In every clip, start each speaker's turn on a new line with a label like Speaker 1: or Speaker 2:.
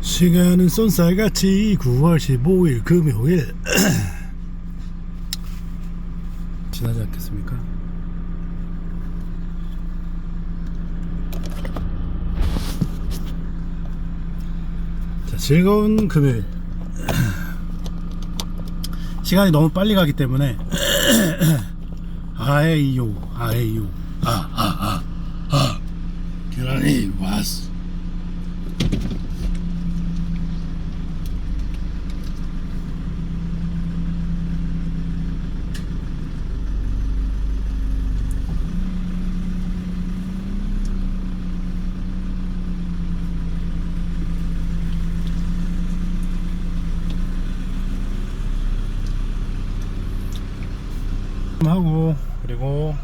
Speaker 1: 시간은 쏜살같이 9월 15일 금요일 지나지 않겠습니까? 자, 즐거운 금요일. 시간이 너무 빨리 가기 때문에 아에이요 아에이요 계란이 왔어. 하고 그리고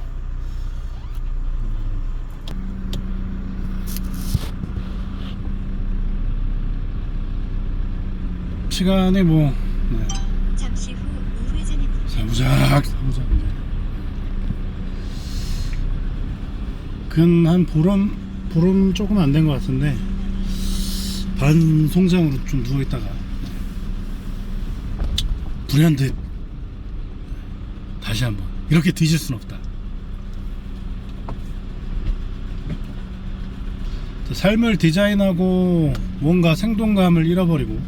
Speaker 1: 시간이 뭐
Speaker 2: 잠시 후 우회전입니다.
Speaker 1: 사부작 근 한 보름 조금 안 된 것 같은데 반 송장으로 좀 누워있다가 불현듯 다시 한번 이렇게 뒤질 순 없다. 삶을 디자인하고 뭔가 생동감을 잃어버리고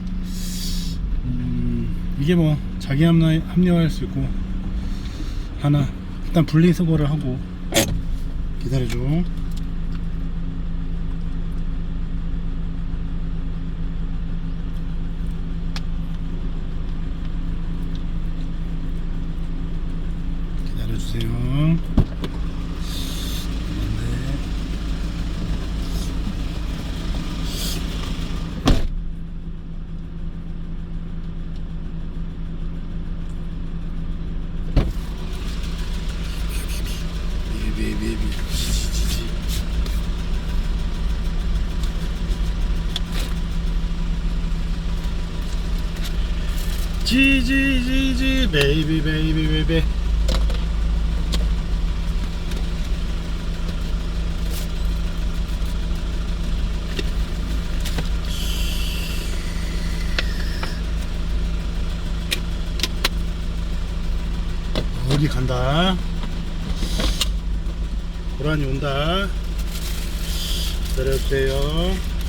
Speaker 1: 이게 뭐 자기 합리화할 수 있고 하나 일단 분리수거를 하고 기다려줘. 기다려주세요. 지지지지 베이비 베이비 베이비. 어디 간다. 고라니 온다. 기다려주세요.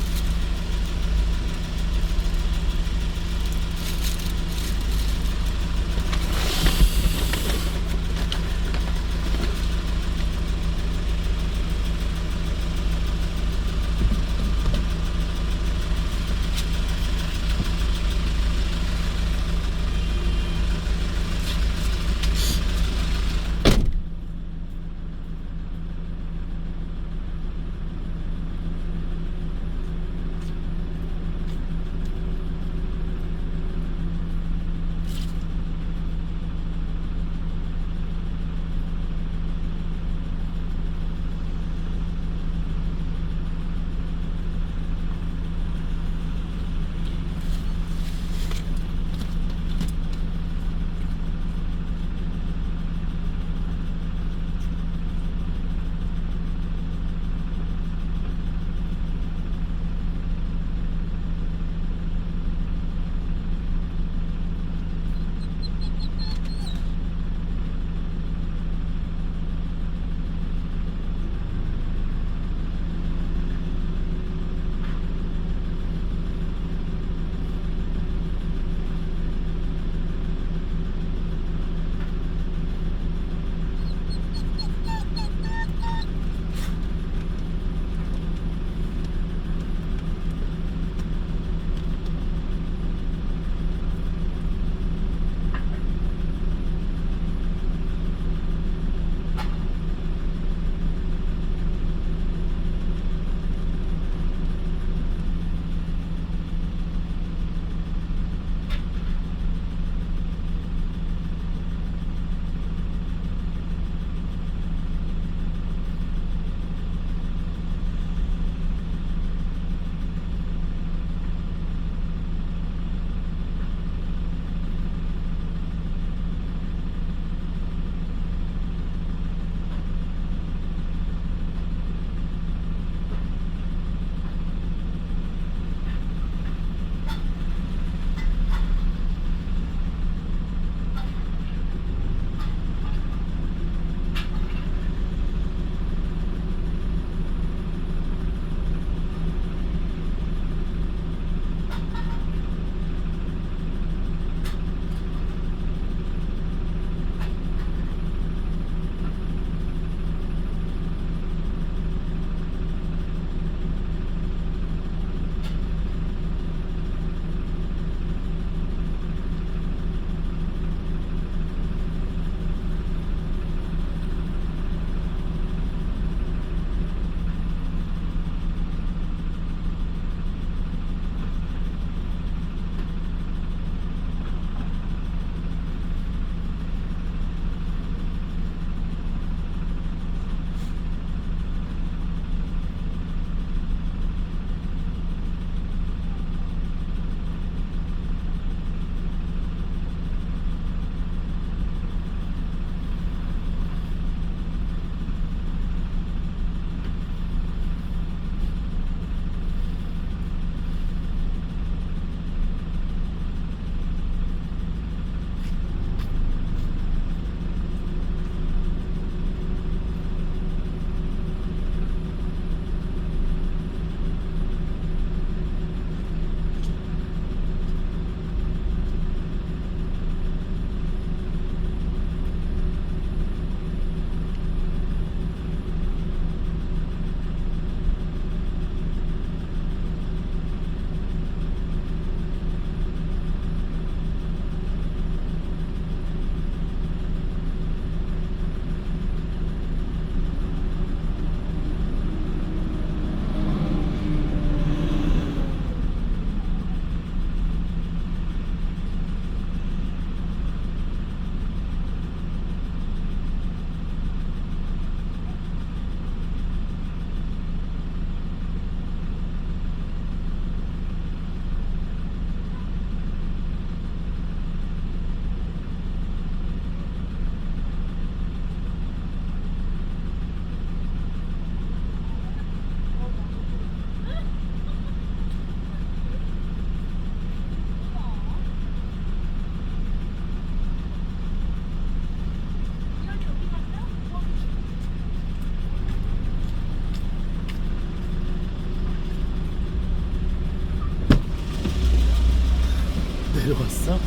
Speaker 1: 내려왔어?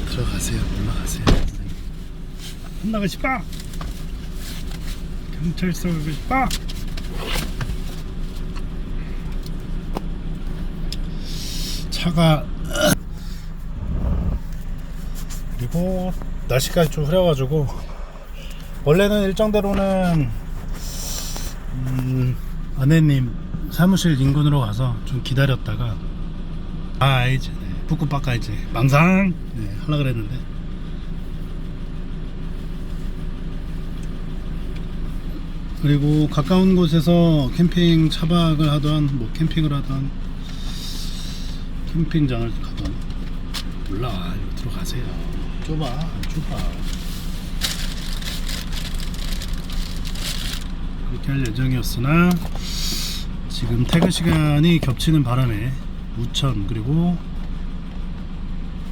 Speaker 1: 들어가세요. 올라가세요. 혼나고 싶다. 경찰서 가고 싶다. 차가 그리고 날씨까지 좀 흐려가지고 원래는 일정대로는 아내님 사무실 인근으로 가서 좀 기다렸다가 이제 북구바까 이제 망상 하려고 그랬는데 그리고 가까운 곳에서 캠핑 차박을 하던 뭐 캠핑을 하던 캠핑장을 가던 몰라 이거 들어가세요. 좁아 그렇게 할 예정이었으나 지금 퇴근 시간이 겹치는 바람에 우천 그리고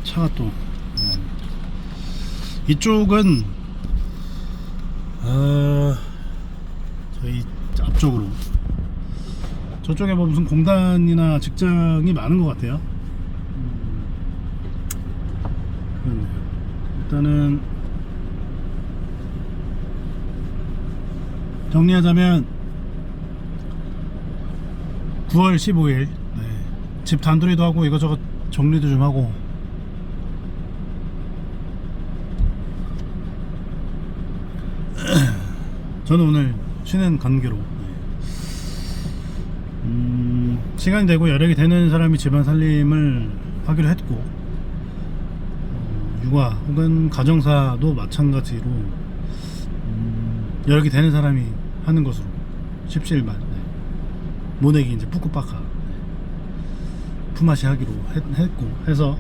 Speaker 1: 차가 또 이쪽은 저희 앞쪽으로 저쪽에 뭐 무슨 공단이나 직장이 많은 것 같아요. 그렇네요. 일단은 정리하자면 9월 15일 집 단둘이도 하고 이것저것 정리도 좀 하고 저는 오늘 쉬는 관계로 시간이 되고 여력이 되는 사람이 집안 살림을 하기로 했고 육아 혹은 가정사도 마찬가지로 여력이 되는 사람이 하는 것으로 십시일반 모내기 이제 뿌꾸빠까 품앗이 하기로 했고 해서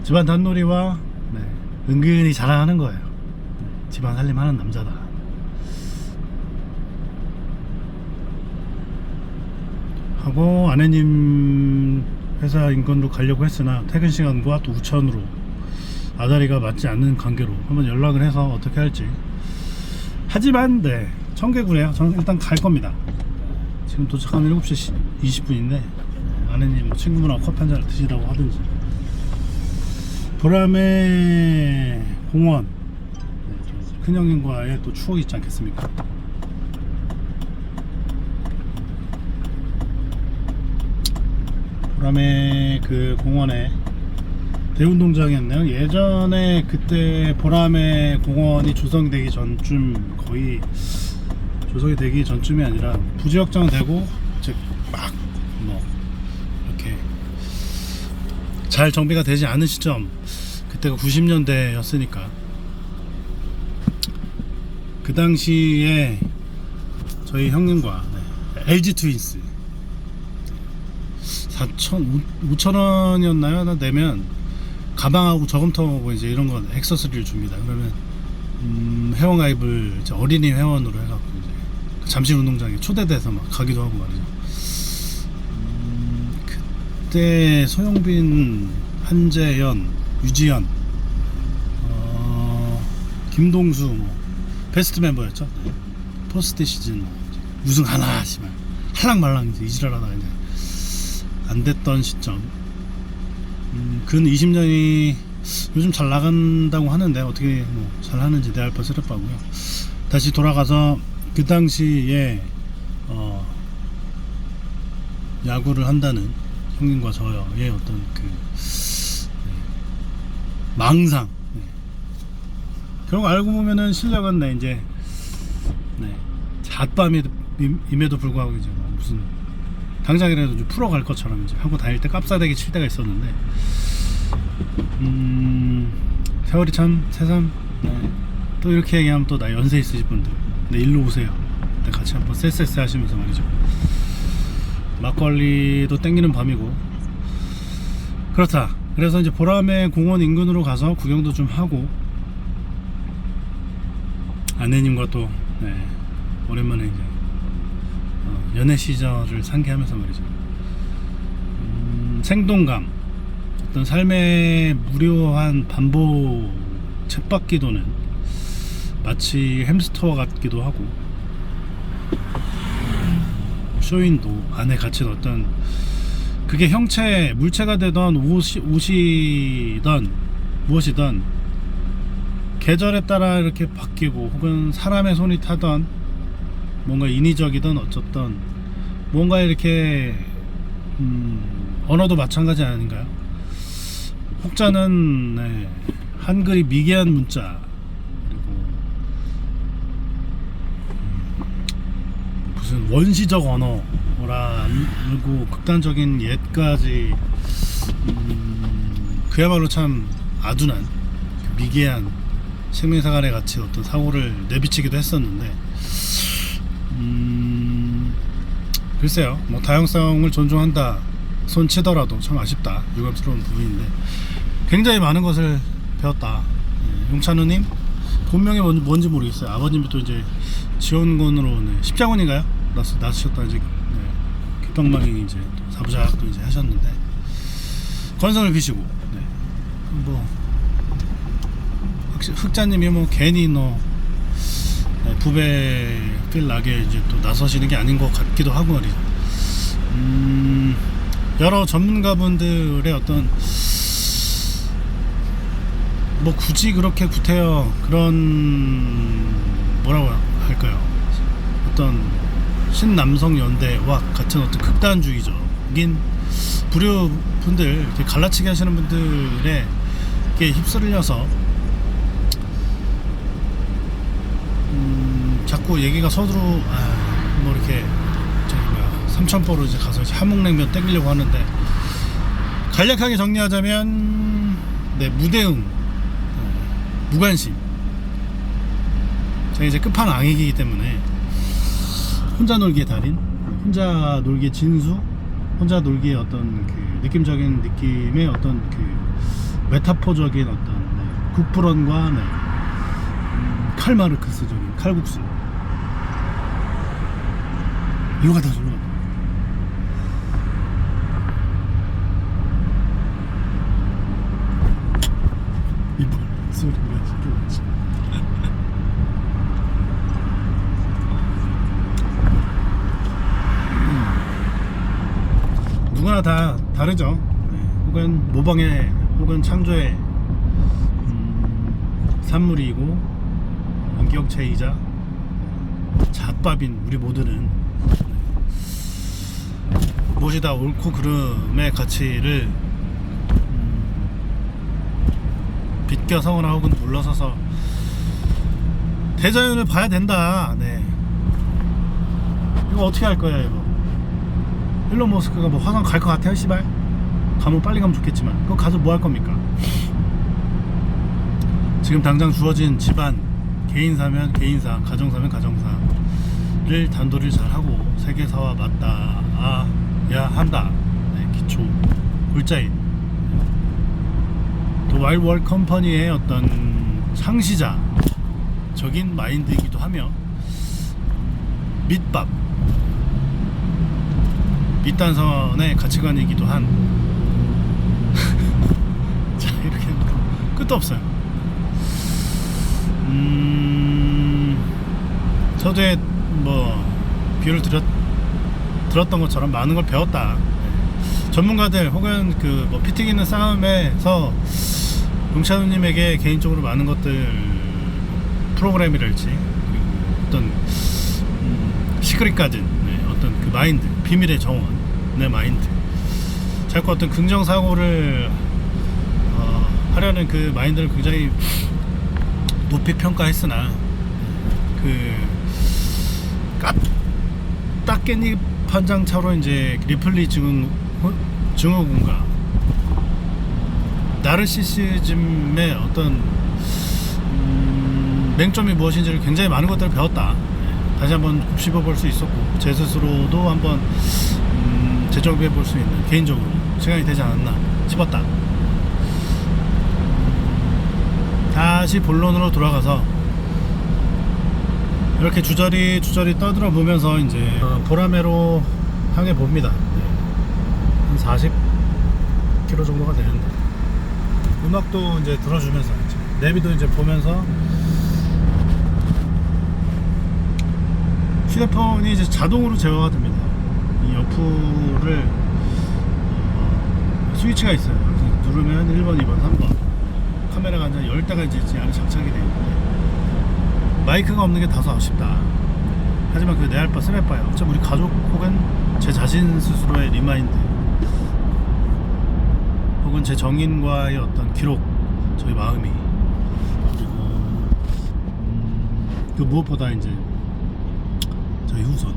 Speaker 1: 집안 단놀이와 은근히 자랑하는 거예요. 집안 살림하는 남자다. 하고 아내님 회사 인근으로 가려고 했으나 퇴근 시간과 또 우천으로 아다리가 맞지 않는 관계로 한번 연락을 해서 어떻게 할지 하지만 청개구리에요. 저는 일단 갈 겁니다. 지금 도착하면 7시 20분인데 아내님 뭐 친구분하고 커피 한잔 드시라고 하든지 보람의 공원 큰형님과의 또 추억이 있지 않겠습니까? 보람의 그 공원에 대운동장이었네요. 예전에 그때 보람의 공원이 조성되기 전쯤 거의 조성이 되기 전쯤이 아니라 부지 확장되고 이제 막 뭐 이렇게 잘 정비가 되지 않은 시점 그때가 90년대였으니까 그 당시에 저희 형님과 LG 트윈스 5,000원이었나요? 내면 가방하고 저금통하고 이제 이런 건 액세서리를 줍니다. 그러면 회원가입을 이제 어린이 회원으로 해갖고 이제 잠실운동장에 초대돼서 막 가기도 하고 말이죠. 그때 소영빈, 한재현, 유지현, 김동수 뭐 베스트 멤버였죠. 포스트 시즌 뭐 우승 하나 씨발 할랑말랑 이제 이지랄하다가 이제 안 됐던 시점. 근 20년이 요즘 잘 나간다고 하는데 어떻게 뭐 잘 하는지 내 알바 쓰레빠고요. 다시 돌아가서 그 당시에 야구를 한다는 형님과 저의 어떤 그 망상. 결국 알고 보면은 실력은 이제 잣밤임에도 불구하고 이제 뭐 무슨 당장이라도 좀 풀어갈 것처럼 이제 하고 다닐 때 깝싸대기 칠 때가 있었는데 세월이 참 새삼. 또 이렇게 얘기하면 또 나 연세 있으신 분들 일로 오세요. 같이 한번 쎄쎄쎄 하시면서 말이죠. 막걸리도 땡기는 밤이고 그렇다. 그래서 이제 보람의 공원 인근으로 가서 구경도 좀 하고 아내님과 또 오랜만에 이제 연애 시절을 상기하면서 말이죠. 생동감, 어떤 삶의 무료한 반복 쳇바퀴 도는 마치 햄스터 같기도 하고 쇼윈도 안에 갇힌 어떤 그게 형체, 물체가 되던 옷이던 무엇이든 계절에 따라 이렇게 바뀌고, 혹은 사람의 손이 타던 뭔가 인위적이든 어쨌든 뭔가 이렇게 언어도 마찬가지 아닌가요? 혹자는 네, 한글이 미개한 문자, 그리고 무슨 원시적 언어라고 극단적인 옛까지 그야말로 참 아둔한 미개한 생명사관의 같이 어떤 사고를 내비치기도 했었는데, 글쎄요, 뭐 다양성을 존중한다 손 치더라도 참 아쉽다, 유감스러운 부분인데 굉장히 많은 것을 배웠다. 용찬우님 본명이 뭔지 모르겠어요. 아버님이 또 이제 지원군으로 십자군인가요? 낳으셨다. 이제 귓방망이 이제 또 사부작도 이제 하셨는데 건성을 비시고, 뭐 흑자님이 뭐 괜히 부배 필 나게 이제 또 나서시는 게 아닌 것 같기도 하고 말이죠. 여러 전문가분들의 어떤 뭐 굳이 그렇게 구태여 그런 뭐라고 할까요? 어떤 신남성 연대와 같은 어떤 극단주의적인 부류분들, 이렇게 갈라치기 하시는 분들에 휩쓸려서 자꾸 얘기가 서두로 뭐 이렇게 삼천포로 이제 가서 이제 함흥냉면 땡기려고 하는데, 간략하게 정리하자면 무대응, 무관심. 제가 이제 끝판왕이기 때문에 혼자 놀기의 달인, 혼자 놀기의 진수, 혼자 놀기의 어떤 그 느낌적인 느낌의 어떤 그 메타포적인 어떤 국부론과 칼마르크스적인 칼국수, 이거가 다 절로 이번 소리가 싶어. 누구나 다 다르죠. 혹은 모방의 혹은 창조의 산물이고 인격체이자 잣밥인 우리 모두는 무엇이 다 옳고 그름의 가치를 비껴서거나 혹은 물러서서 대자연을 봐야 된다. 이거 어떻게 할 거야 이거? 일론 머스크가 뭐 화성 갈 것 같아요? 씨발 가면 빨리 가면 좋겠지만 그거 가서 뭐 할 겁니까? 지금 당장 주어진 집안, 개인사면 개인사, 가정사면 가정사를 단도리를 잘하고 세계사와 맞닿아야 한다. 기초 골자인 또 와일드 월 컴퍼니의 어떤 창시자적인 마인드이기도 하며, 밑밥 밑단선의 가치관이기도 한 자, 이렇게 끝도 없어요. 저도 뭐 비유를 들었던 것처럼 많은 걸 배웠다. 전문가들 혹은 그 뭐 피팅 있는 싸움에서 용찬우님에게 개인적으로 많은 것들, 프로그램이랄지 그리고 어떤 시크릿 가든 어떤 그 마인드, 비밀의 정원, 내 마인드, 자꾸 어떤 긍정사고를 하려는 그 마인드를 굉장히 높이 평가했으나 그 깻잎 한 장 차로 이제 리플리 증후군과 나르시시즘의 어떤 맹점이 무엇인지를 굉장히 많은 것들을 배웠다. 다시 한번 곱씹어 볼 수 있었고, 제 스스로도 한번 재정비해 볼 수 있는 개인적으로 시간이 되지 않았나 싶었다. 다시 본론으로 돌아가서 이렇게 주저리 떠들어 보면서 이제 보라매로 향해 봅니다. 한 40km 정도가 되는데, 음악도 이제 들어주면서 이제 내비도 이제 보면서, 휴대폰이 이제 자동으로 제어가 됩니다. 이 어플을 스위치가 있어요. 그래서 누르면 1번, 2번, 3번 카메라가 이제 10대가 이제 안에 장착이 되어 있는데 마이크가 없는 게 다소 아쉽다. 하지만 그게 내 할 바 스멜 바야. 어차피 우리 가족 혹은 제 자신 스스로의 리마인드 혹은 제 정인과의 어떤 기록, 저희 마음이, 그리고 그 무엇보다 이제 저희 후손,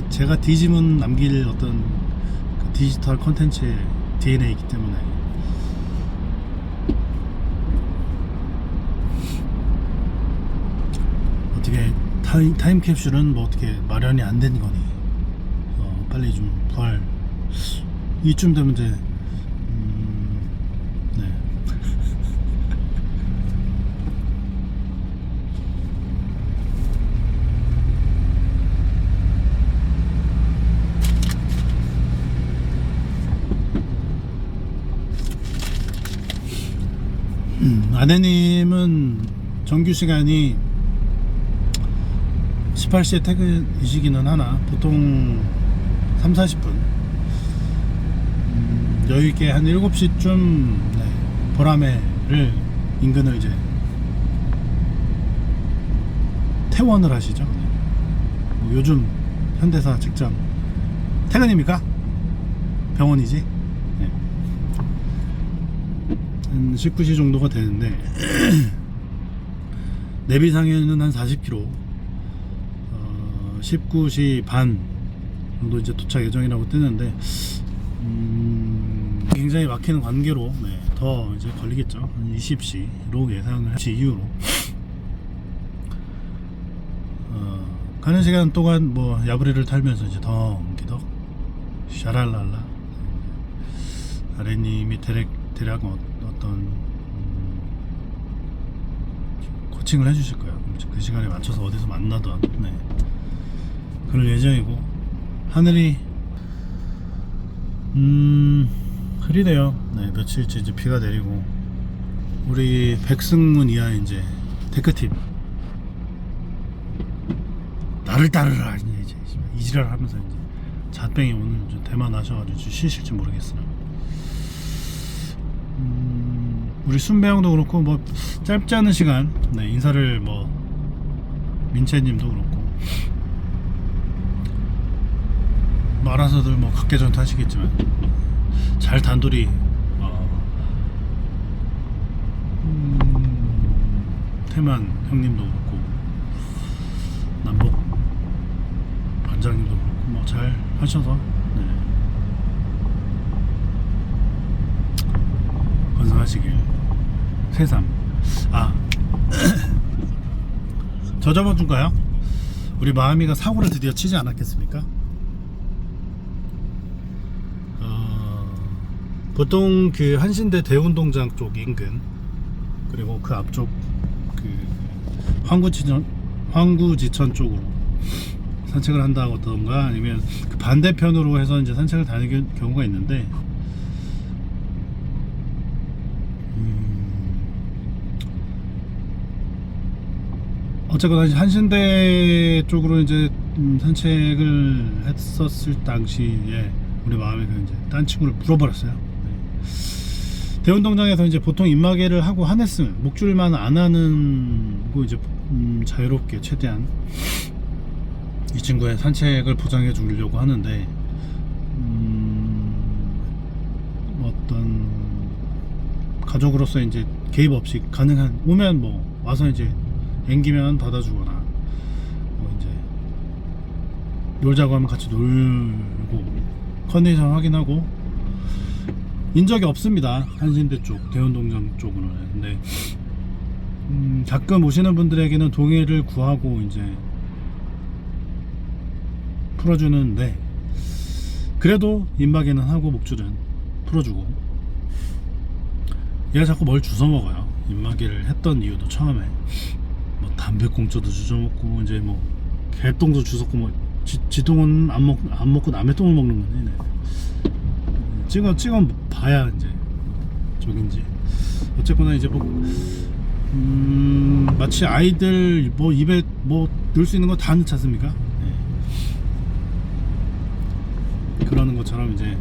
Speaker 1: 제가 뒤지면 남길 어떤 그 디지털 콘텐츠의 DNA이기 때문에 어떻게 타임캡슐은 뭐 어떻게 마련이 안 된 거니, 빨리 좀 부활 이쯤 되면 이제 네. 아내님은 정규 시간이 18시에 퇴근이시기는 하나 보통 3-40분 여유있게 한 7시쯤 보라매를 인근을 이제 퇴원을 하시죠. 뭐 요즘 현대사 직장 퇴근입니까? 병원이지. 한 19시 정도가 되는데 내비상에는 한 40km 19시 반 정도 이제 도착 예정이라고 뜨는데 굉장히 막히는 관계로 더 이제 걸리겠죠. 한 20시로 예상을 할지 이후로 가는 시간 동안 뭐 야부리를 탈면서 이제 덩기덕 샤랄랄라 아래님이 대략 어떤 코칭을 해주실 거예요. 그 시간에 맞춰서 어디서 만나던 그럴 예정이고, 하늘이 흐리네요. 며칠째 이제 비가 내리고, 우리 백승문 이하 이제 데크팀 나를 따르라 이제 이지랄 하면서 이제 잣뱅이 오늘 좀 대만 나셔가지고 쉬실지 모르겠으나 우리 순배 형도 그렇고 뭐 짧지 않은 시간 인사를 뭐 민채님도 그렇고 뭐 알아서들 뭐 각계전투 하시겠지만 잘 단돌이 태만 형님도 그렇고 남복 반장님도 그렇고 뭐 잘 하셔서 건승하시길. 새삼. 저저번 주인가요? 우리 마음이가 사고를 드디어 치지 않았겠습니까? 보통 그 한신대 대운동장 쪽 인근, 그리고 그 앞쪽 그 황구지천 쪽으로 산책을 한다던가 아니면 그 반대편으로 해서 이제 산책을 다니는 경우가 있는데, 어쨌거나 한신대 쪽으로 이제 산책을 했었을 당시에 우리 마음에 그 이제 딴 친구를 물어버렸어요. 대운동장에서 이제 보통 입마개를 하고 한했으면 목줄만 안 하는 거 이제 자유롭게 최대한 이 친구의 산책을 보장해 주려고 하는데 어떤 가족으로서 이제 개입 없이 가능한, 오면 뭐 와서 이제 앵기면 받아주거나 뭐 이제 놀자고 하면 같이 놀고 컨디션 확인하고 인 적이 없습니다. 한신대 쪽 대운동장 쪽으로는. 근데 가끔 오시는 분들에게는 동의를 구하고 이제 풀어주는데, 그래도 입마개는 하고 목줄은 풀어주고, 얘가 자꾸 뭘 주워 먹어요. 입마개를 했던 이유도 처음에 뭐 담배꽁초도 주워 먹고 이제 뭐 개똥도 주웠고 뭐 지똥은 안 먹고 남의 똥을 먹는 거지. 찍어 봐야 이제 저긴지. 어쨌거나 이제 뭐 마치 아이들 뭐 입에 뭐 넣을 수 있는 거 다 넣지 않습니까? 그러는 것처럼 이제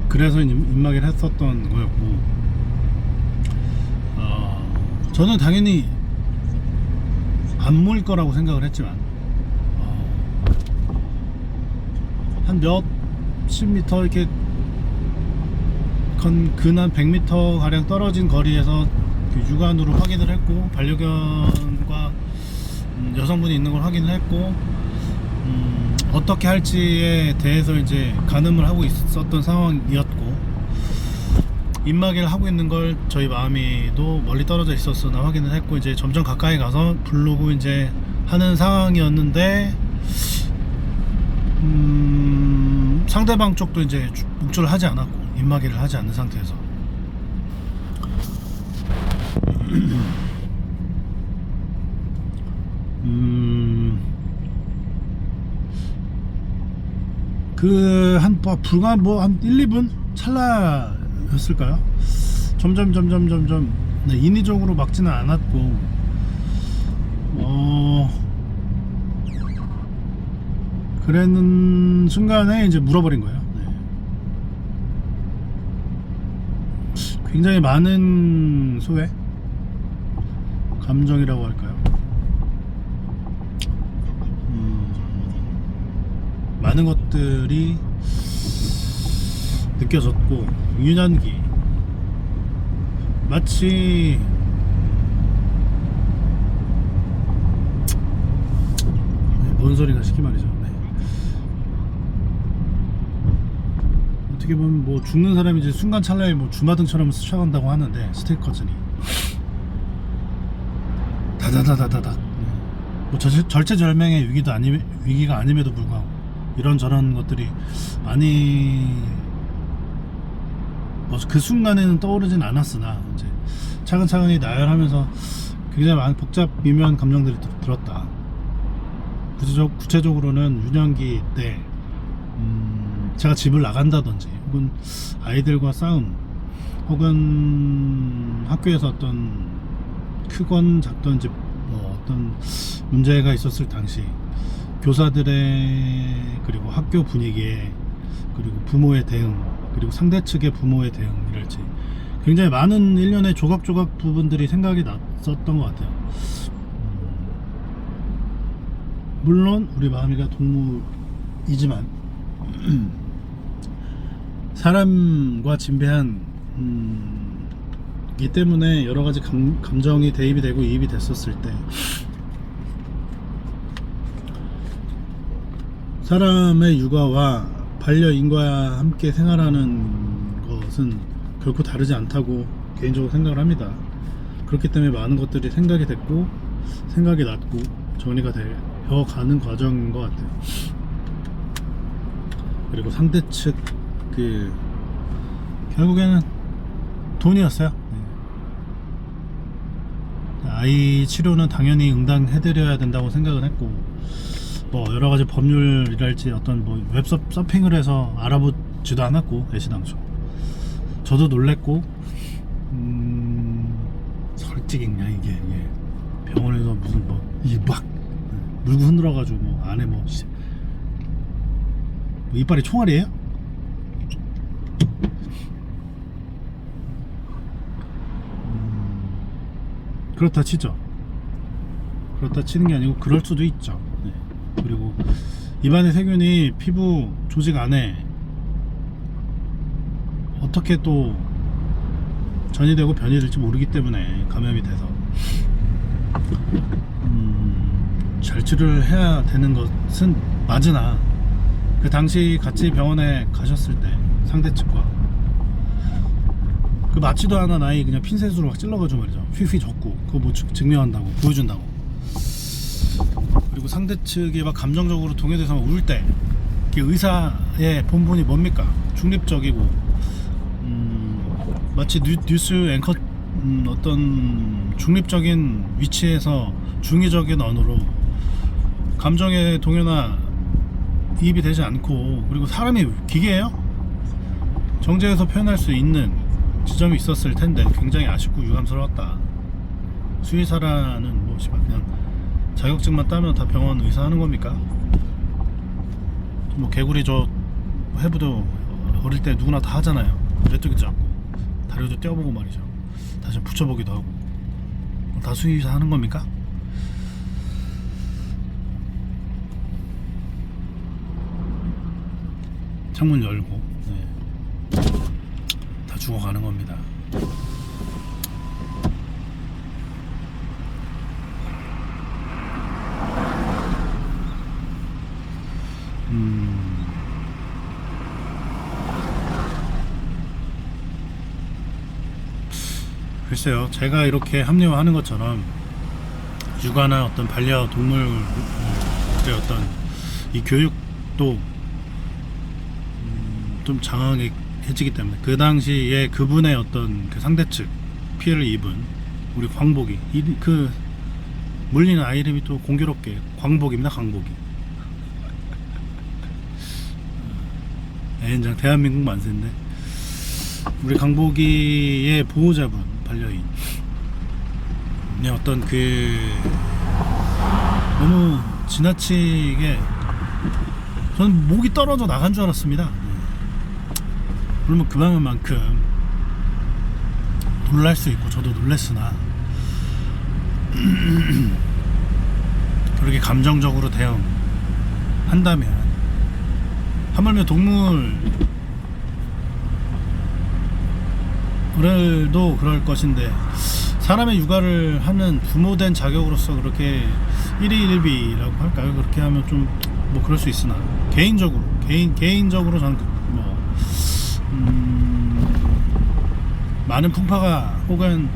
Speaker 1: 그래서 입마개를 했었던 거였고, 저는 당연히 안 모일 거라고 생각을 했지만, 한 몇십 미터 이렇게 근한 100m 가량 떨어진 거리에서 그 육안으로 확인을 했고, 반려견과 여성분이 있는 걸 확인을 했고, 어떻게 할지에 대해서 이제 가늠을 하고 있었던 상황이었고, 입마개를 하고 있는 걸 저희 마음이도 멀리 떨어져 있었으나 확인을 했고, 이제 점점 가까이 가서 부르고 이제 하는 상황이었는데, 상대방 쪽도 이제 목줄을 하지 않았고 입마개를 하지 않는 상태에서 그 불과 한 1, 2분 찰나였을까요? 점점 네, 인위적으로 막지는 않았고, 그랬는 순간에 이제 물어버린 거예요. 네. 굉장히 많은 소외? 감정이라고 할까요? 많은 것들이 느껴졌고, 유년기 마치 뭔 소리가 시키 말이죠. 네. 어떻게 보면 뭐 죽는 사람이 이제 순간 찰나에 뭐 주마등처럼 스쳐간다고 하는데, 스테이커즈니 다다다다다닥, 뭐 절체절명의 위기가 아님에도 불구하고 이런저런 것들이 많이 뭐 그 순간에는 떠오르진 않았으나 이제 차근차근히 나열하면서 굉장히 많은 복잡 미묘한 감정들이 들었다. 구체적으로는 유년기 때 제가 집을 나간다든지, 혹은 아이들과 싸움, 혹은 학교에서 어떤 크건 작던지 뭐 어떤 문제가 있었을 당시 교사들의, 그리고 학교 분위기에, 그리고 부모의 대응, 그리고 상대 측의 부모의 대응이랄지 굉장히 많은 일련의 조각조각 부분들이 생각이 났었던 것 같아요. 물론 우리 마음이가 동물이지만 사람과 진배한 이 때문에 여러 가지 감정이 대입이 되고 이입이 됐었을 때, 사람의 육아와 반려인과 함께 생활하는 것은 결코 다르지 않다고 개인적으로 생각을 합니다. 그렇기 때문에 많은 것들이 생각이 됐고 생각이 났고 정리가 되어가는 과정인 것 같아요. 그리고 상대 측 결국에는 돈이었어요. 아이 치료는 당연히 응당해드려야 된다고 생각을 했고, 뭐 여러가지 법률이랄지 어떤 뭐 웹 서핑을 해서 알아보지도 않았고, 애시당초 저도 놀랬고, 솔직히 그냥 이게 병원에서 무슨 뭐 이게 막 물고 흔들어가지고 뭐 안에 뭐 이빨이 총알이에요? 그렇다 치죠. 그렇다 치는 게 아니고 그럴 수도 있죠. 네. 그리고 입안의 세균이 피부 조직 안에 어떻게 또 전이되고 변이 될지 모르기 때문에 감염이 돼서 잘 치료를 해야 되는 것은 맞으나, 그 당시 같이 병원에 가셨을 때 상대 측과 그 맞지도 않은 아이 그냥 핀셋으로 막 찔러가지고 말이죠. 휘휘 젓고 그거 뭐 증명한다고 보여준다고. 그리고 상대 측이 막 감정적으로 동요돼서 막 울 때 의사의 본분이 뭡니까? 중립적이고 마치 뉴스 앵커 어떤 중립적인 위치에서 중의적인 언어로 감정의 동요나 이입이 되지 않고, 그리고 사람이 기계예요? 정제해서 표현할 수 있는 지점이 있었을 텐데 굉장히 아쉽고 유감스러웠다. 수의사라는 뭐 그냥 자격증만 따면 다 병원 의사 하는 겁니까? 뭐 개구리 저 해부도 어릴 때 누구나 다 하잖아요. 메뚜기 잡고 다리도 떼어보고 말이죠. 다시 붙여보기도 하고. 다 수의사 하는 겁니까? 창문 열고 다 죽어가는 겁니다. 글쎄요, 제가 이렇게 합리화하는 것처럼 육아나 어떤 반려동물의 어떤 이 교육도 좀 장황해지기 때문에 그 당시에 그분의 어떤 그 상대측 피해를 입은 우리 광복이 그 물리는 아이 이름이 또 공교롭게 광복입니다. 광복이 애인장 대한민국 만세인데 우리 강복이의 보호자분 반려인 어떤 그 너무 지나치게 저는 목이 떨어져 나간 줄 알았습니다. 물론 그만큼 놀랄 수 있고 저도 놀랬으나 그렇게 감정적으로 대응한다면 하물며 동물들도 그럴 것인데 사람의 육아를 하는 부모된 자격으로서 그렇게 일희일비라고 할까요? 그렇게 하면 좀 뭐 그럴 수 있으나 개인적으로 저는 많은 풍파가 혹은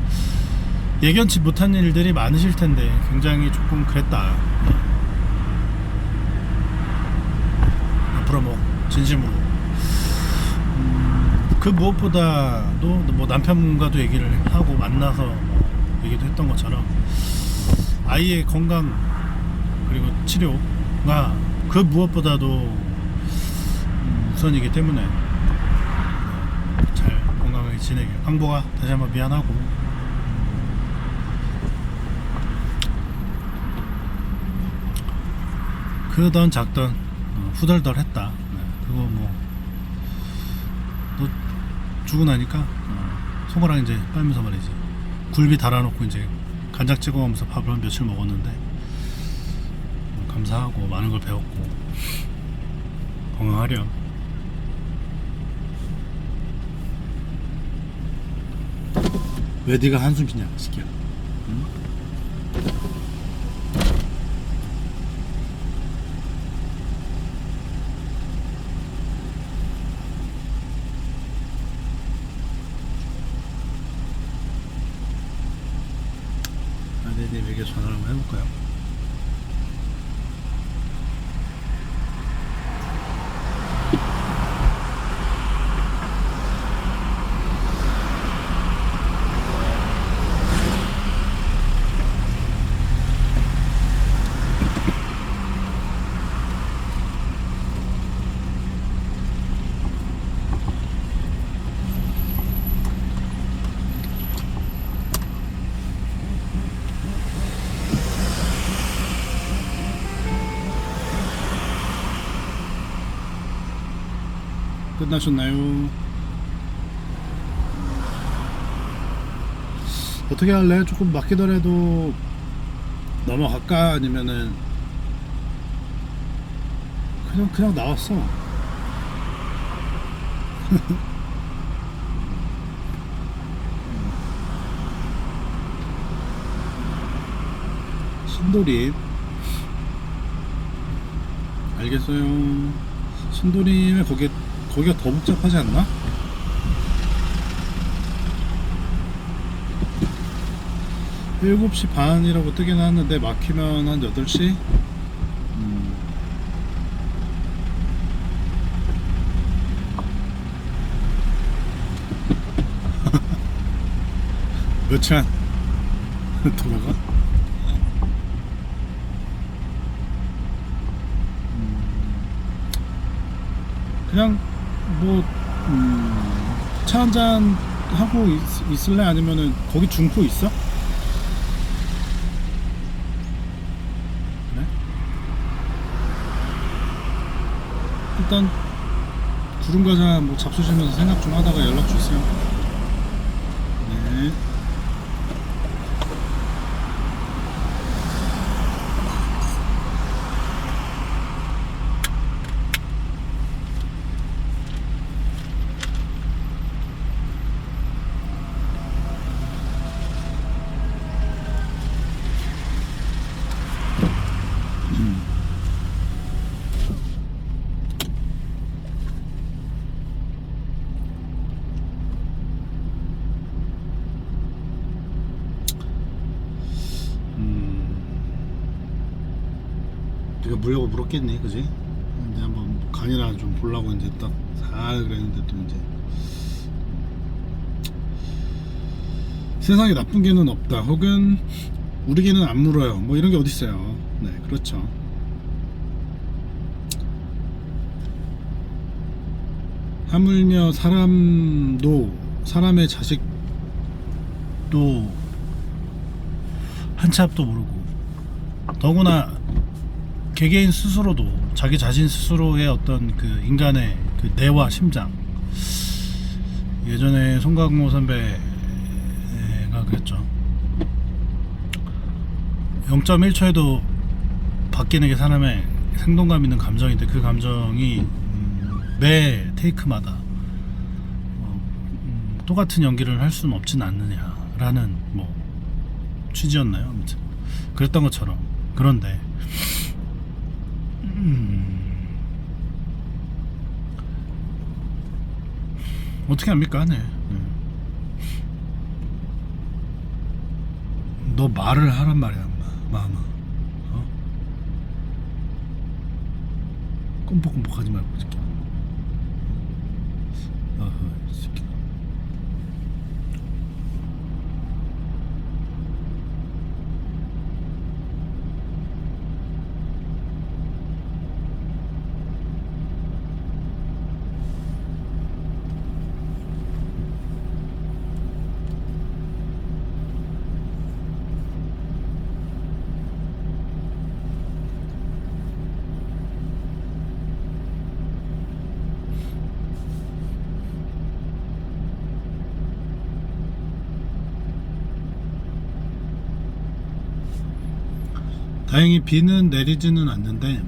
Speaker 1: 예견치 못한 일들이 많으실 텐데 굉장히 조금 그랬다. 앞으로 뭐 진심으로 그 무엇보다도 뭐 남편과도 얘기를 하고 만나서 뭐 얘기도 했던 것처럼 아이의 건강 그리고 치료가 그 무엇보다도 우선이기 때문에 잘 건강하게 지내게. 황보가 다시 한번 미안하고 크던 작던 후덜덜했다. 그거 뭐 너 주고 나니까 손가락 이제 빨면서 말이지 굴비 달아놓고 이제 간장 찍어가면서 밥을 한 며칠 먹었는데 감사하고 많은 걸 배웠고 건강하렴. 왜 네가 한숨 쉬냐 시키야. 응? 아내님에게 전화를 한번 해볼까요? 끝나셨나요? 어떻게 할래? 조금 막히더라도 넘어갈까? 아니면은 그냥 나왔어. 신도림 알겠어요. 신도림에 거기가 더 복잡하지 않나? 일곱 시 반이라고 뜨긴 하는데 막히면 한 8시? 몇 시간 돌아가? 그냥 뭐 차 한잔 하고 있을래? 아니면은 거기 중포 있어? 그래? 일단 두릅 과자 뭐 잡수시면서 생각 좀 하다가 연락 주세요. 네. 네가 물려고 물었겠니, 그지? 근데 한번 간이나 좀 보려고 이제 딱 살 그랬는데 또 이제 세상에 나쁜 개는 없다, 혹은 우리 개는 안 물어요, 뭐 이런 게 어디 있어요. 네, 그렇죠. 하물며 사람의 자식도 한 치 앞도 모르고, 더구나 개개인 스스로도 자기 자신 스스로의 어떤 그 인간의 그 뇌와 심장, 예전에 송강호 선배가 그랬죠. 0.1초에도 바뀌는 게 사람의 생동감 있는 감정인데, 그 감정이 매 테이크마다 똑같은 연기를 할 수는 없진 않느냐라는 뭐 취지였나요? 아무튼 그랬던 것처럼. 그런데 어떻게 합니까? 네. 너 말을 하란 말이야, 마음아. 꼼뻑꼼뻑 하지 말고, 새끼. 이 새끼. 다행히 비는 내리지는 않는데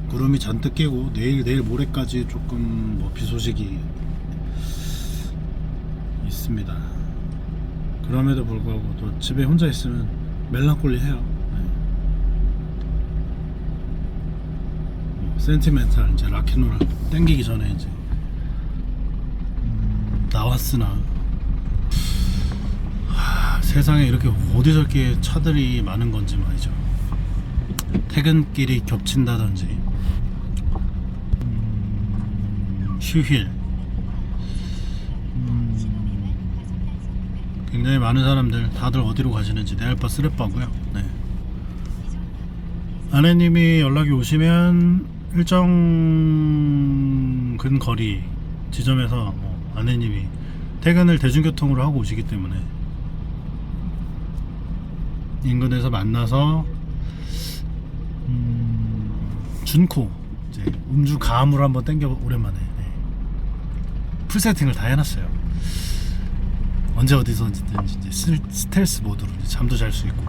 Speaker 1: 구름이 잔뜩 끼고 내일 모레까지 조금 뭐 비 소식이 있습니다. 그럼에도 불구하고 또 집에 혼자 있으면 멜랑콜리해요. 센티멘탈, 이제 락앤롤 땡기기 전에 이제 나왔으나 세상에 이렇게 어디서 이렇게 차들이 많은 건지 말이죠. 퇴근길이 겹친다든지, 휴일, 굉장히 많은 사람들 다들 어디로 가시는지 네알바 쓰레빠고요. 네. 아내님이 연락이 오시면 일정 근거리 지점에서 아내님이 퇴근을 대중교통으로 하고 오시기 때문에 인근에서 만나서 준코 이제 음주 가음으로 한번 땡겨 오랜만에 풀 세팅을 다 해놨어요. 언제 어디서든지 이제 스텔스 모드로 이제 잠도 잘 수 있고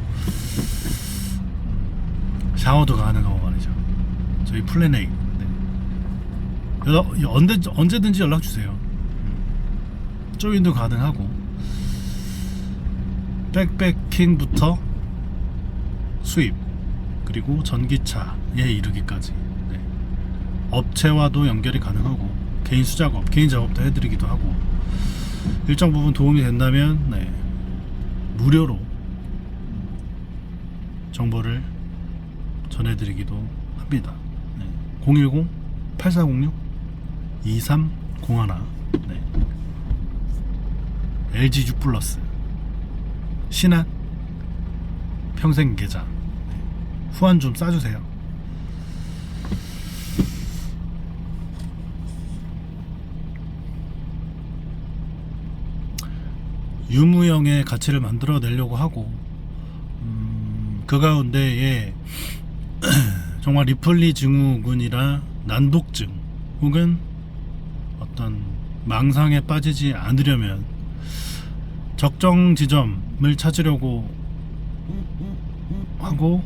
Speaker 1: 샤워도 가능하고 말이죠. 저희 플랜 A. 언제든지 연락 주세요. 조인도 가능하고, 백패킹부터 수입, 그리고 전기차에 이르기까지, 네. 업체와도 연결이 가능하고, 개인 수작업, 개인 작업도 해드리기도 하고, 일정 부분 도움이 된다면 네, 무료로 정보를 전해드리기도 합니다. 네. 010-8406-2301 네. LG U 플러스 신한 평생 계좌, 네. 후원 좀 싸주세요. 유무형의 가치를 만들어내려고 하고, 그 가운데에 정말 리플리 증후군이라 난독증, 혹은 어떤 망상에 빠지지 않으려면 적정 지점을 찾으려고 하고,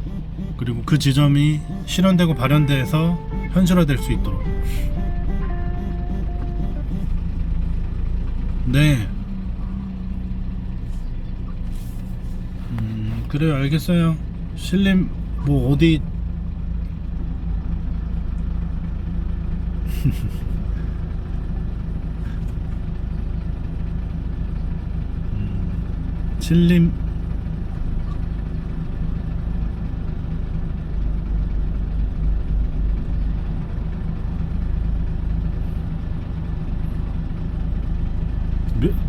Speaker 1: 그리고 그 지점이 실현되고 발현돼서 현실화될 수 있도록. 네. 그래요. 알겠어요. 실림 뭐 어디 실림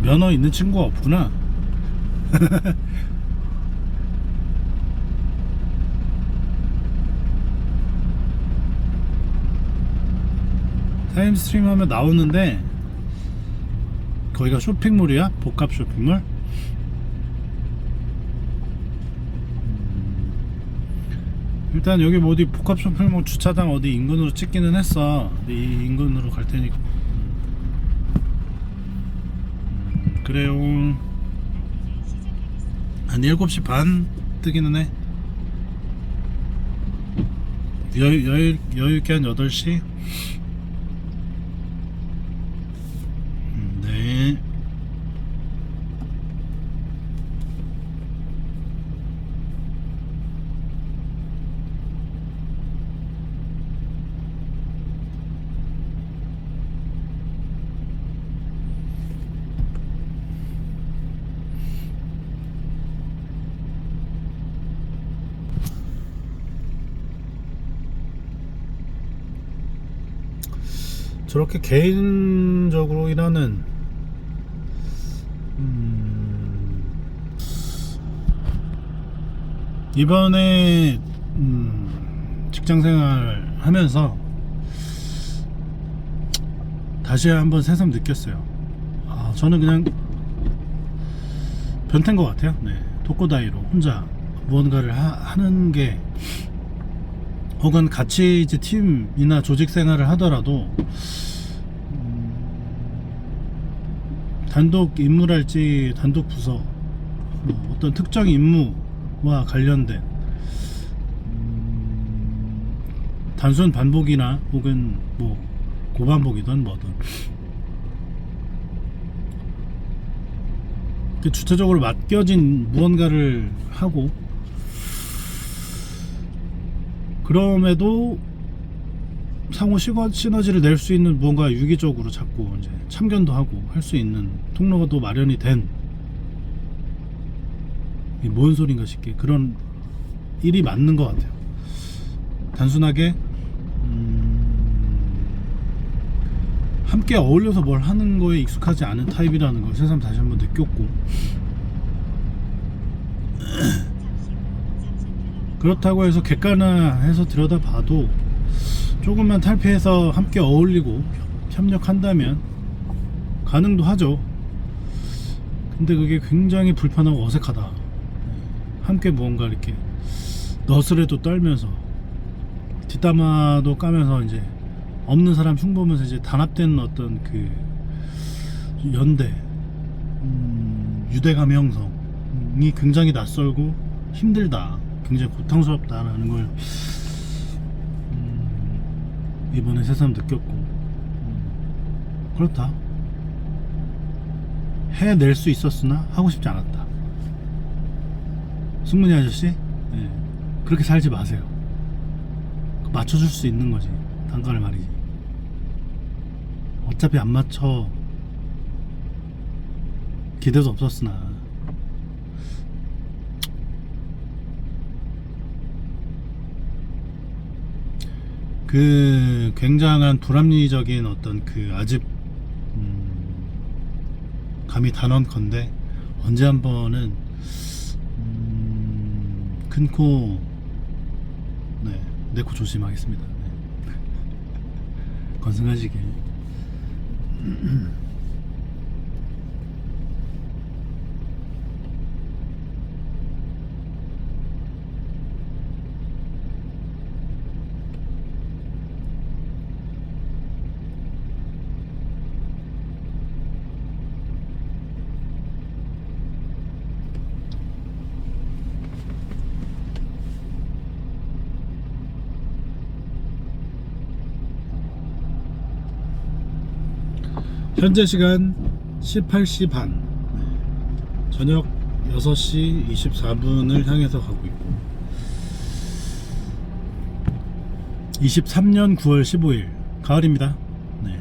Speaker 1: 면허 있는 친구가 없구나. 타임스트림 하면 나오는데 거기가 쇼핑몰이야? 복합 쇼핑몰? 일단 여기 뭐 어디 복합 쇼핑몰 주차장 어디 인근으로 찍기는 했어. 이 인근으로 갈 테니까. 그래요. 한 7시 반 뜨기는 해. 여유있게 한 8시? 네. 저렇게 개인적으로 일하는 이번에 직장생활 하면서 다시 한번 새삼 느꼈어요. 저는 그냥 변태인 것 같아요. 네, 독고다이로 혼자 무언가를 하는 게, 혹은 같이 이제 팀이나 조직 생활을 하더라도 단독 임무랄지 단독 부서, 어떤 특정 임무와 관련된 단순 반복이나 혹은 뭐 고반복이든 뭐든 주체적으로 맡겨진 무언가를 하고, 그럼에도 상호 시너지를 낼 수 있는 무언가 유기적으로 자꾸 이제 참견도 하고 할 수 있는 통로가 또 마련이 된, 이게 뭔 소린가 싶게 그런 일이 맞는 것 같아요. 단순하게 함께 어울려서 뭘 하는 거에 익숙하지 않은 타입이라는 걸 새삼 다시 한번 느꼈고, 그렇다고 해서 객관화해서 들여다봐도 조금만 탈피해서 함께 어울리고 협력한다면 가능도 하죠. 근데 그게 굉장히 불편하고 어색하다. 함께 무언가 이렇게 너스레도 떨면서 뒷담화도 까면서 이제 없는 사람 흉보면서 이제 단합된 어떤 그 연대, 유대감 형성이 굉장히 낯설고 힘들다, 굉장히 고통스럽다라는 걸 이번에 새삼 느꼈고, 그렇다, 해낼 수 있었으나 하고 싶지 않았다. 승문이 아저씨, 네, 그렇게 살지 마세요. 맞춰줄 수 있는 거지, 단가를 말이지. 어차피 안 맞춰 기대도 없었으나. 그 굉장한 불합리적인 어떤 그 아집 감히 단언컨대 언제 한 번은 큰 코, 네, 내 코 조심하겠습니다. 네. 건승하시길. 현재 시간 18시 반, 저녁 6시 24분을 향해서 가고 있고 23년 9월 15일 가을입니다. 네.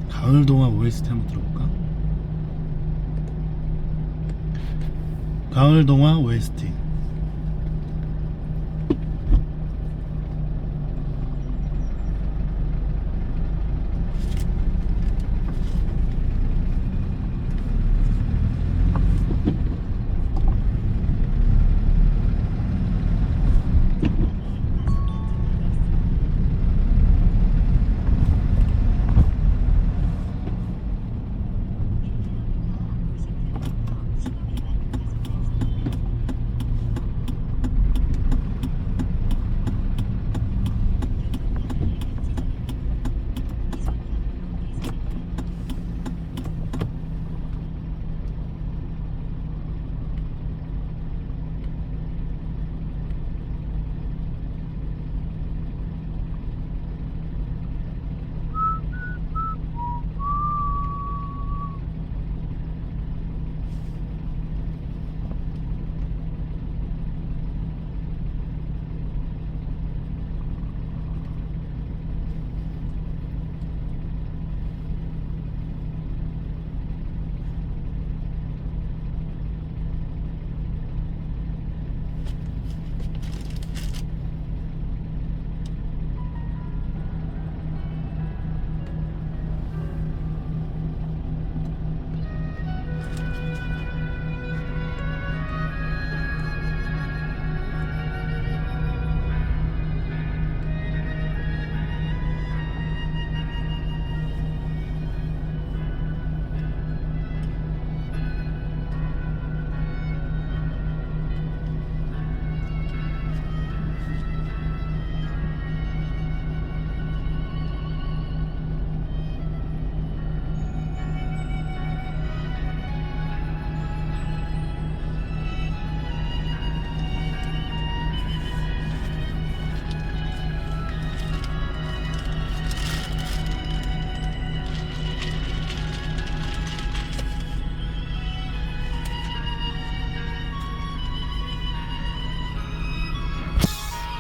Speaker 1: 가을 동화 OST 한번 들어볼까? 가을 동화 OST.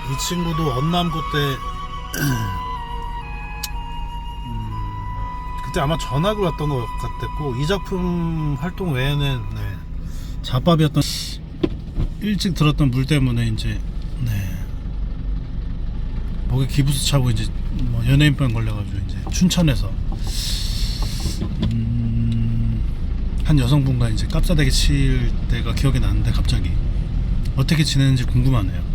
Speaker 1: 이 친구도 언남고 때 그때 아마 전학을 왔던 것 같았고, 이 작품 활동 외에는 잡밥이었던 일찍 들었던 물 때문에 이제 목에 기부스 차고 이제 뭐 연예인병 걸려가지고 이제 춘천에서 한 여성분과 이제 깝사대기 칠 때가 기억이 나는데 갑자기 어떻게 지내는지 궁금하네요.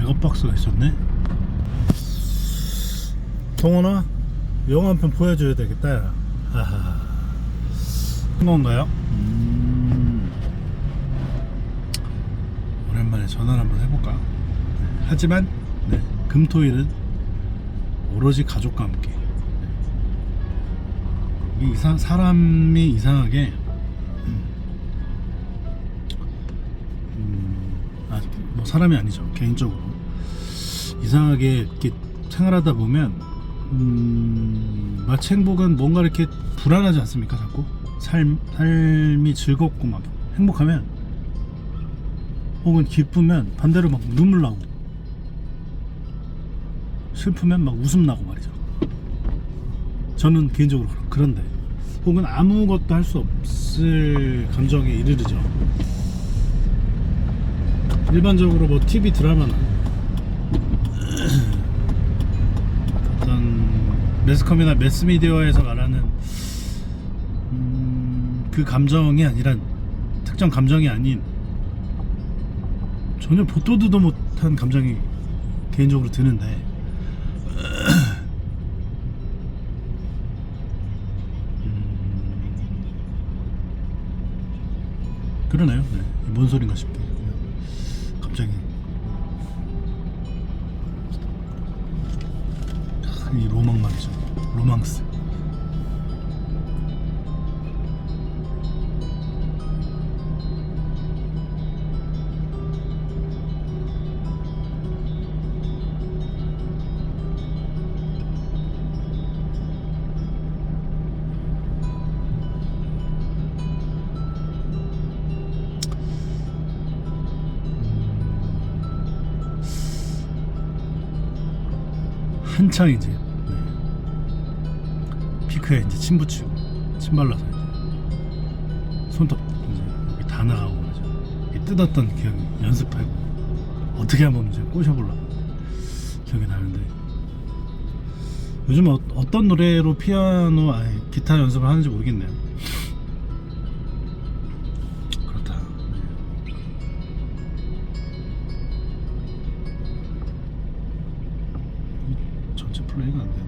Speaker 1: 백업박스가 있었네. 동원아, 영화 한 편 보여줘야 되겠다. 야. 하하. 한 건가요? 오랜만에 전화를 한번 해볼까? 네. 하지만 네, 금토일은 오로지 가족과 함께. 네. 사람이 이상하게 뭐 사람이 아니죠. 개인적으로 이상하게 이렇게 생활하다 보면 마치 행복은 뭔가 이렇게 불안하지 않습니까? 자꾸 삶이 즐겁고 막 행복하면 혹은 기쁘면 반대로 막 눈물 나고 슬프면 막 웃음 나고 말이죠. 저는 개인적으로 그런데 혹은 아무것도 할 수 없을 감정에 이르르죠. 일반적으로 뭐 TV 드라마나 어떤 매스컴이나 매스미디어에서 말하는 그 감정이 아니란 특정 감정이 아닌 전혀 보도도 못한 감정이 개인적으로 드는데 그러네요. 네. 뭔 소린가 싶게 그냥 갑자기 이 로망 말이죠. 로망스. 한창 이제 피크에 이제 침 붙이고 침 발라서 이제 손톱 이제 여기 다 나가고 그러죠. 뜯었던 기억이 연습하고 어떻게 한번 이제 꼬셔보려고 기억이 나는데 요즘 어떤 노래로 피아노 기타 연습을 하는지 모르겠네요. 그렇다. 전체 플레이가 안 되네.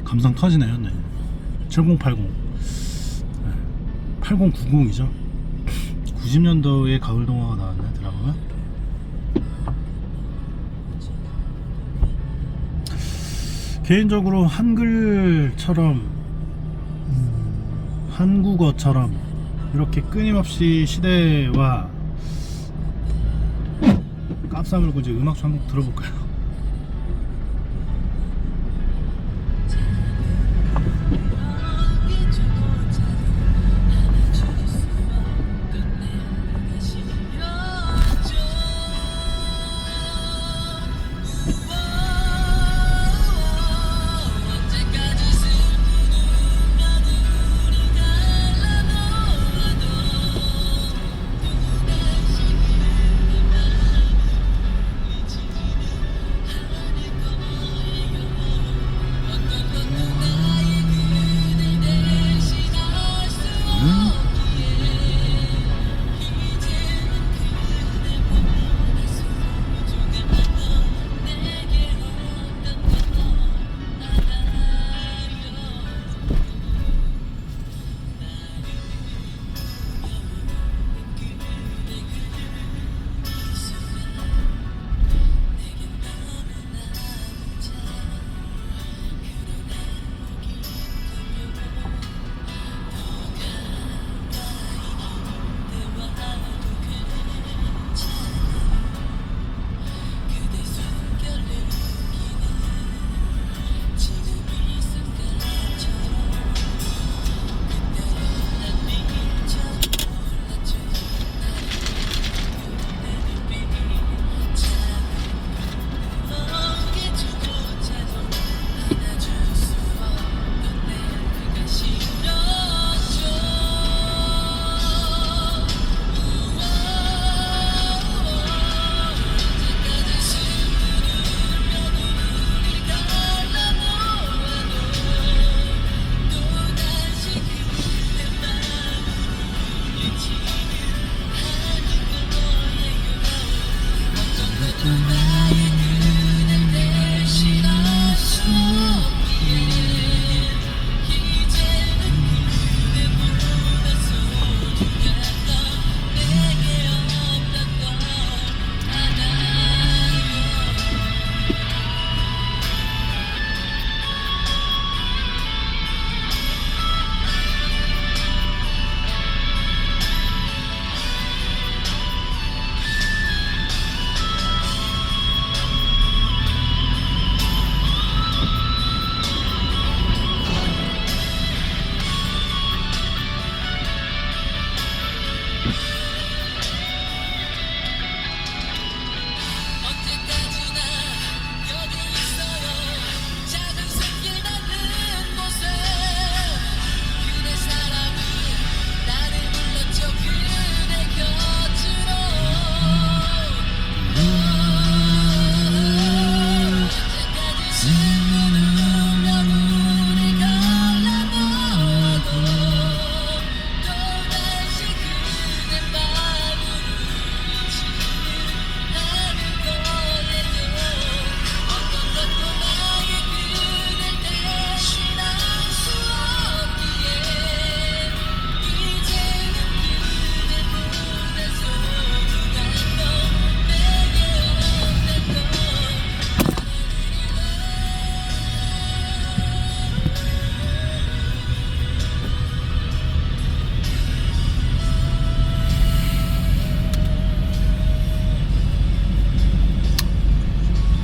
Speaker 1: 감성 터지네요. 네. 7080 8090이죠 90년도에 가을동화가 나왔네 드라마가. 개인적으로 한글처럼 한국어처럼 이렇게 끊임없이 시대와 깝싸물고 이제 음악 좀 한번 들어볼까요?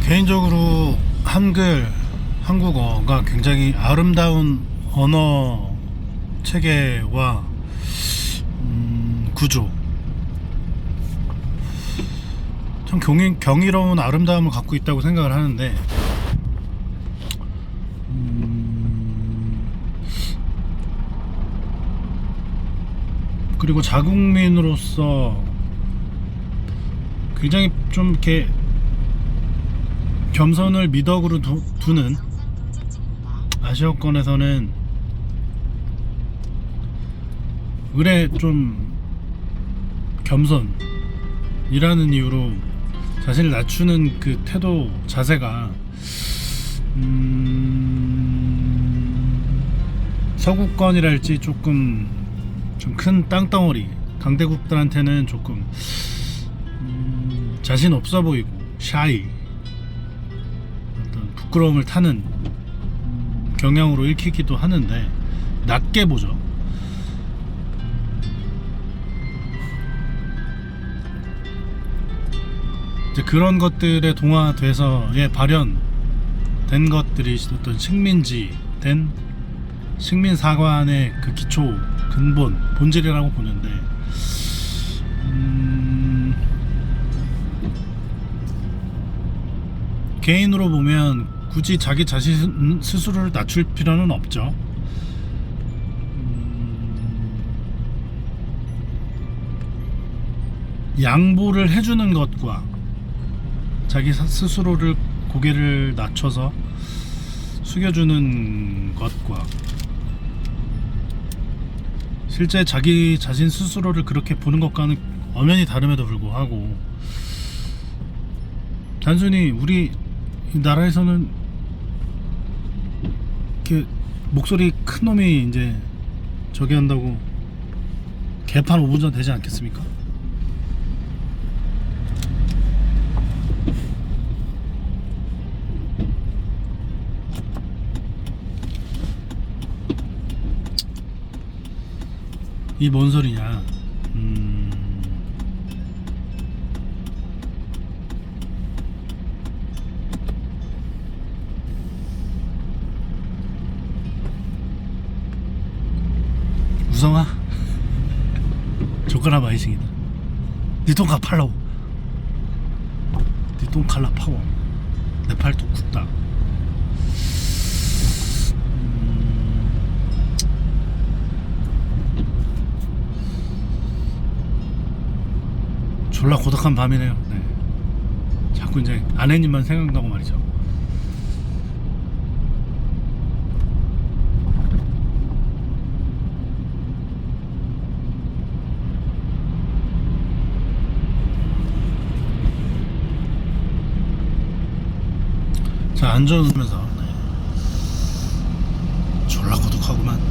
Speaker 1: 개인적으로 한국어가 굉장히 아름다운 언어 체계와 구조, 참 경이로운 아름다움을 갖고 있다고 생각을 하는데, 그리고 자국민으로서 굉장히 좀 이렇게 겸손을 미덕으로 두는 아시아권에서는 의뢰 좀 겸손이라는 이유로 자신을 낮추는 그 태도 자세가 서구권이랄지 조금 좀 큰 땅덩어리 강대국들한테는 조금 자신 없어 보이고 샤이, 어떤 부끄러움을 타는 경향으로 읽히기도 하는데, 낮게 보죠. 이제 그런 것들에 동화돼서 발현된 것들이 어떤 식민지된 식민사관의 그 기초, 근본, 본질이라고 보는데, 개인으로 보면 굳이 자기 자신 스스로를 낮출 필요는 없죠. 양보를 해주는 것과 자기 스스로를 고개를 낮춰서 숙여주는 것과 실제 자기 자신 스스로를 그렇게 보는 것과는 엄연히 다름에도 불구하고, 단순히 우리 이 나라에서는 이렇게 목소리 큰 놈이 이제 저기 한다고 개판 5분 전 되지 않겠습니까? 이 뭔 소리냐? 우성아, 조카나 마이싱이다. 니 똥가 팔라고. 니 똥칼라 파워. 내 팔뚝 굽다. 졸라 고독한 밤이네요. 네. 자꾸 이제 아내님만 생각나고 말이죠. 자, 안전운전하면서 졸라 고독하구만.